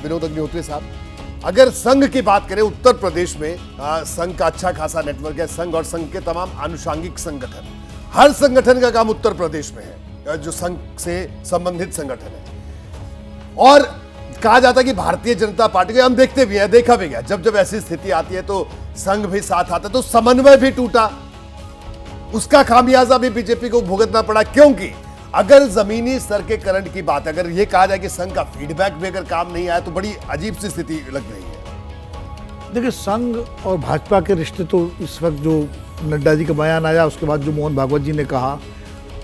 विनोद अग्निहोत्री साहब, अगर संघ की बात करें उत्तर प्रदेश में संघ का अच्छा खासा नेटवर्क है। संघ और संघ के तमाम आनुषांगिक संगठन, हर संगठन का काम उत्तर प्रदेश में है, जो संघ से संबंधित संगठन है। और कहा जाता है कि भारतीय जनता पार्टी को हम देखते भी हैं, देखा भी गया, जब जब ऐसी स्थिति आती है तो संघ भी साथ आता है, तो समन्वय भी टूटा, उसका खामियाजा भी बीजेपी को भुगतना पड़ा। क्योंकि अगर जमीनी स्तर के करंट की बात, अगर यह कहा जाए कि संघ का फीडबैक भी अगर काम नहीं आया तो बड़ी अजीब सी स्थिति लग रही है। देखिए, संघ और भाजपा के रिश्ते तो इस वक्त जो नड्डा जी का बयान आया, उसके बाद जो मोहन भागवत जी ने कहा,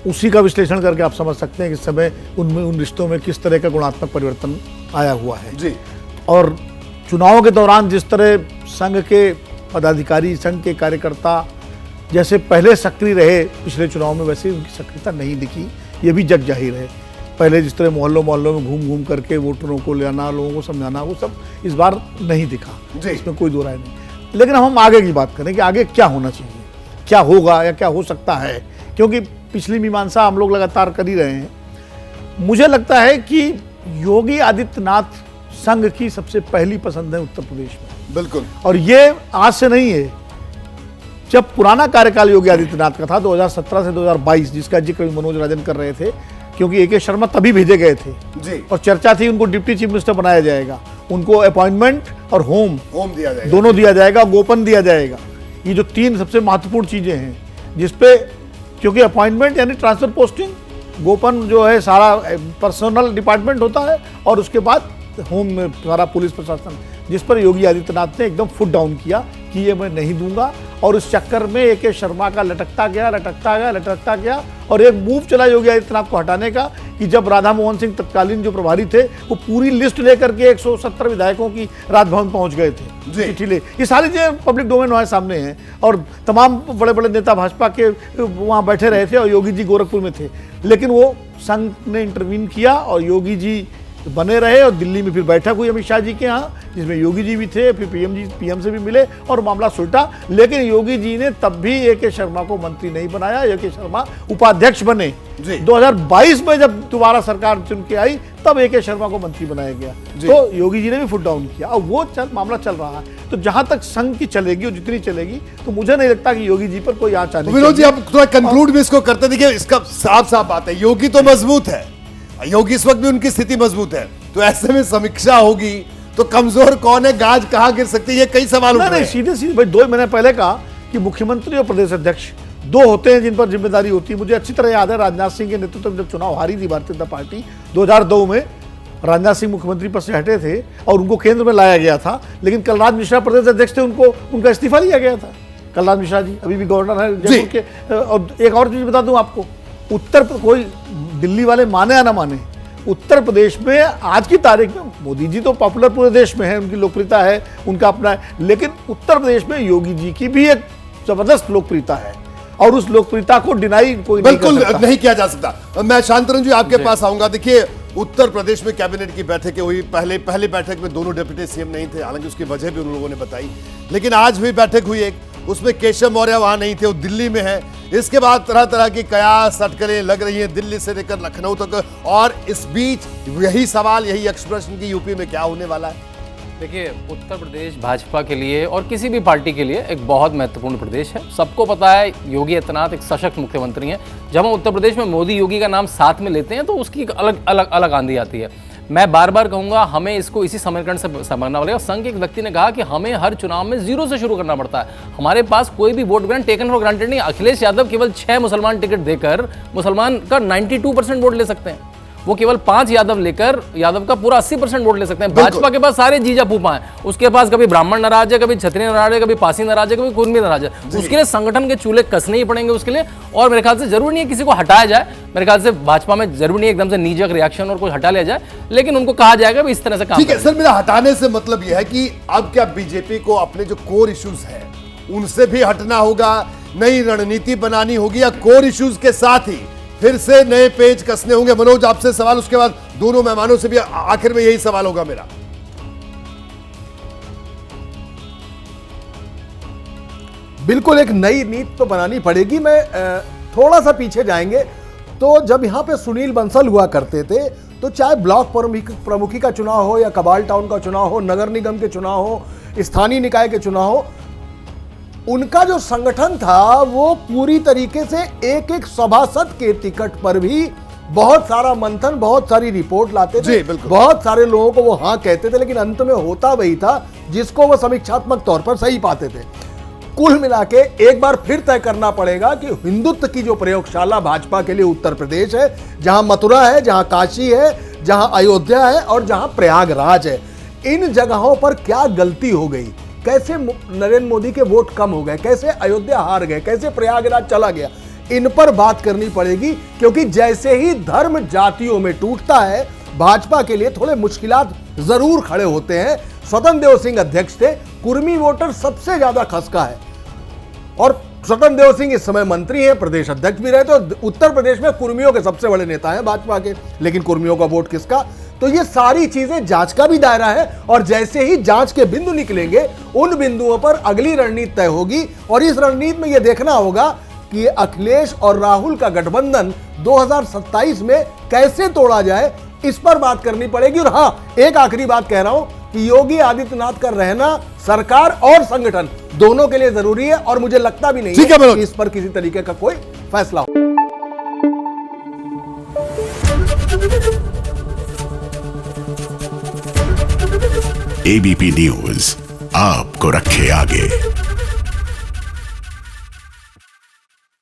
उसी का विश्लेषण करके आप समझ सकते हैं कि इस समय उनमें उन रिश्तों में किस तरह का गुणात्मक परिवर्तन आया हुआ है जी। और चुनाव के दौरान जिस तरह संघ के पदाधिकारी, संघ के कार्यकर्ता जैसे पहले सक्रिय रहे पिछले चुनाव में, वैसे उनकी सक्रियता नहीं दिखी, ये भी जग जाहिर है। पहले जिस तरह मोहल्लों में घूम घूम करके वोटरों को ले आना, लोगों को समझाना, वो सब इस बार नहीं दिखा, इसमें कोई दो राय नहीं। लेकिन हम आगे की बात करें कि आगे क्या होना चाहिए, क्या होगा या क्या हो सकता है, क्योंकि पिछली मीमांसा हम लोग लगातार कर ही रहे हैं। मुझे लगता है कि योगी आदित्यनाथ संघ की सबसे पहली पसंद है उत्तर प्रदेश में। बिल्कुल। और ये आज से नहीं है, जब पुराना कार्यकाल योगी आदित्यनाथ का था 2017 से 2022, जिसका जिक्र मनोज राजन कर रहे थे, क्योंकि ए.के. शर्मा तभी भेजे गए थे जी। और चर्चा थी उनको डिप्टी चीफ मिनिस्टर बनाया जाएगा, उनको अपॉइंटमेंट और होम दिया जाएगा, दोनों दिया जाएगा, गोपन दिया जाएगा। ये जो तीन सबसे महत्वपूर्ण चीजें हैं जिसपे, क्योंकि अपॉइंटमेंट यानी ट्रांसफर पोस्टिंग, गोपन जो है सारा पर्सनल डिपार्टमेंट होता है, और उसके बाद होम में सारा पुलिस प्रशासन, जिस पर योगी आदित्यनाथ ने एकदम फुट डाउन किया कि ये मैं नहीं दूंगा। और उस चक्कर में ए.के. शर्मा का लटकता गया और एक मूव चला योगी आदित्यनाथ को हटाने का कि जब राधा मोहन सिंह तत्कालीन जो प्रभारी थे, वो पूरी लिस्ट लेकर के 170 विधायकों की राजभवन पहुंच गए थे चिट्ठी ले। ये सारी चीजें पब्लिक डोमेन हमारे सामने हैं और तमाम बड़े बड़े नेता भाजपा के वहाँ बैठे रहे थे और योगी जी गोरखपुर में थे। लेकिन वो संघ ने इंटरवीन किया और योगी जी बने रहे और दिल्ली में फिर बैठक हुई अमित शाह जी के यहाँ, जिसमें योगी जी भी थे, फिर पीएम से भी मिले और मामला सुलटा। लेकिन योगी जी ने तब भी ए.के. शर्मा को मंत्री नहीं बनाया, ए.के. शर्मा उपाध्यक्ष बने। 2022 में जब दोबारा सरकार चुन के आई, तब ए.के. शर्मा को मंत्री बनाया गया, तो योगी जी ने भी फुट डाउन किया और वो मामला चल रहा है। तो जहां तक संघ की चलेगी और जितनी चलेगी, तो मुझे नहीं लगता कि योगी जी पर कोई आँच आने। विनोद जी, आप थोड़ा कंक्लूड भी इसको करते, देखिए इसका साफ साफ बात है, योगी तो मजबूत है, योगी इस वक्त भी उनकी स्थिति मजबूत है, तो ऐसे में समीक्षा होगी तो कमजोर कौन है, गाज कहां गिर सकती है, ये कई सवाल उठ रहे हैं। सीधे भाई 2 महीने पहले कहा कि मुख्यमंत्री और प्रदेश अध्यक्ष 2 होते हैं जिन पर जिम्मेदारी होती है। मुझे अच्छी तरह याद है, राजनाथ सिंह के नेतृत्व में जब चुनाव हारी थी भारतीय जनता पार्टी 2002 में, राजनाथ सिंह मुख्यमंत्री पद से हटे थे और उनको केंद्र में लाया गया था, लेकिन कलराज मिश्रा प्रदेश अध्यक्ष थे, उनका इस्तीफा लिया गया था। कलराज मिश्रा जी अभी भी गवर्नर है जयपुर के। और एक और चीज बता दूं आपको, कोई दिल्ली वाले माने या ना माने, उत्तर प्रदेश में आज की तारीख में मोदी जी तो पॉपुलर पूरे देश में है, उनकी लोकप्रियता है, उनका अपना है, लेकिन उत्तर प्रदेश में योगी जी की भी एक जबरदस्त लोकप्रियता है और उस लोकप्रियता को डिनाई कोई बिल्कुल नहीं किया जा सकता। मैं शांतनु जी आपके पास आऊंगा। देखिए, उत्तर प्रदेश में कैबिनेट की बैठकें हुई, पहली बैठक में दोनों डिप्टी सीएम नहीं थे, हालांकि उसकी वजह भी उन लोगों ने बताई, लेकिन आज भी बैठक हुई एक, उसमें केशव मौर्य वहां नहीं थे, वो दिल्ली में है। इसके बाद तरह तरह की कयास अटकलें लग रही हैं दिल्ली से लेकर लखनऊ तक, और इस बीच यही सवाल, यही एक्सप्रेशन की यूपी में क्या होने वाला है। देखिए, उत्तर प्रदेश भाजपा के लिए और किसी भी पार्टी के लिए एक बहुत महत्वपूर्ण प्रदेश है। सबको पता है योगी आदित्यनाथ एक सशक्त मुख्यमंत्री हैं। जब हम उत्तर प्रदेश में मोदी योगी का नाम साथ में लेते हैं तो उसकी एक अलग आंधी आती है। मैं बार बार कहूंगा, हमें इसको इसी समीकरण से समझना पड़ेगा। संघ के एक व्यक्ति ने कहा कि हमें हर चुनाव में 0 से शुरू करना पड़ता है। हमारे पास कोई भी vote bank taken for granted नहीं। अखिलेश यादव केवल 6 मुसलमान टिकट देकर मुसलमान का 92% वोट ले सकते हैं, वो केवल 5 यादव का पूरा 80% वोट ले सकते हैं। भाजपा के पास सारे जीजा फूफा हैं, उसके पास कभी ब्राह्मण नाराज है, कभी क्षत्रिय नाराज है, कभी पासी नाराज है, कभी कुर्मी नाराज है। उसके लिए संगठन के चूल्हे कसने ही पड़ेंगे उसके लिए। और मेरे ख्याल से जरूरी नहीं है किसी को हटाया जाए, मेरे ख्याल से भाजपा में जरूरी नहीं एकदम से नीजक रिएक्शन और कोई हटा लिया जाए, लेकिन उनको कहा जाएगा इस तरह से काम। ठीक है सर, मेरा हटाने से मतलब यह है कि अब क्या बीजेपी को अपने जो कोर इश्यूज है उनसे भी हटना होगा, नई रणनीति बनानी होगी, या कोर इश्यूज के साथ ही फिर से नए पेज कसने होंगे। मनोज, आपसे सवाल, उसके बाद दोनों मेहमानों से भी आखिर में यही सवाल होगा मेरा। बिल्कुल एक नई नीति तो बनानी पड़ेगी। मैं थोड़ा सा पीछे जाएंगे तो जब यहाँ पे सुनील बंसल हुआ करते थे तो चाहे ब्लॉक प्रमुखी का चुनाव हो या कबाल टाउन का चुनाव हो, नगर निगम के चुनाव हो, स्थानीय निकाय के चुनाव हो, उनका जो संगठन था वो पूरी तरीके से एक एक सभासद के टिकट पर भी बहुत सारा मंथन, बहुत सारी रिपोर्ट लाते थे, बहुत सारे लोगों को वो हाँ कहते थे, लेकिन अंत में होता वही था जिसको वो समीक्षात्मक तौर पर सही पाते थे। कुल मिला के एक बार फिर तय करना पड़ेगा कि हिंदुत्व की जो प्रयोगशाला भाजपा के लिए उत्तर प्रदेश है, जहां मथुरा है, जहां काशी है, जहां अयोध्या है और जहां प्रयागराज है, इन जगहों पर क्या गलती हो गई, कैसे नरेंद्र मोदी के वोट कम हो गए, कैसे अयोध्या हार गए, कैसे प्रयागराज चला गया, इन पर बात करनी पड़ेगी। क्योंकि जैसे ही धर्म जातियों में टूटता है, भाजपा के लिए थोड़े मुश्किलात जरूर खड़े होते हैं। स्वतंत्र देव सिंह अध्यक्ष थे, कुर्मी वोटर सबसे ज्यादा खसका है और स्वतंत्र देव सिंह इस समय मंत्री हैं, प्रदेश अध्यक्ष भी रहे, तो उत्तर प्रदेश में कुर्मियों के सबसे बड़े नेता हैं भाजपा के, लेकिन कुर्मियों का वोट किसका? तो ये सारी चीजें जांच का भी दायरा है और जैसे ही जांच के बिंदु निकलेंगे, उन बिंदुओं पर अगली रणनीति तय होगी और इस रणनीति में यह देखना होगा कि अखिलेश और राहुल का गठबंधन 2027 में कैसे तोड़ा जाए, इस पर बात करनी पड़ेगी। और हां, एक आखिरी बात कह रहा हूं कि योगी आदित्यनाथ का रहना सरकार और संगठन दोनों के लिए जरूरी है और मुझे लगता भी नहीं है कि इस पर किसी तरीके का कोई फैसला हो। एबीपी न्यूज आपको रखे आगे।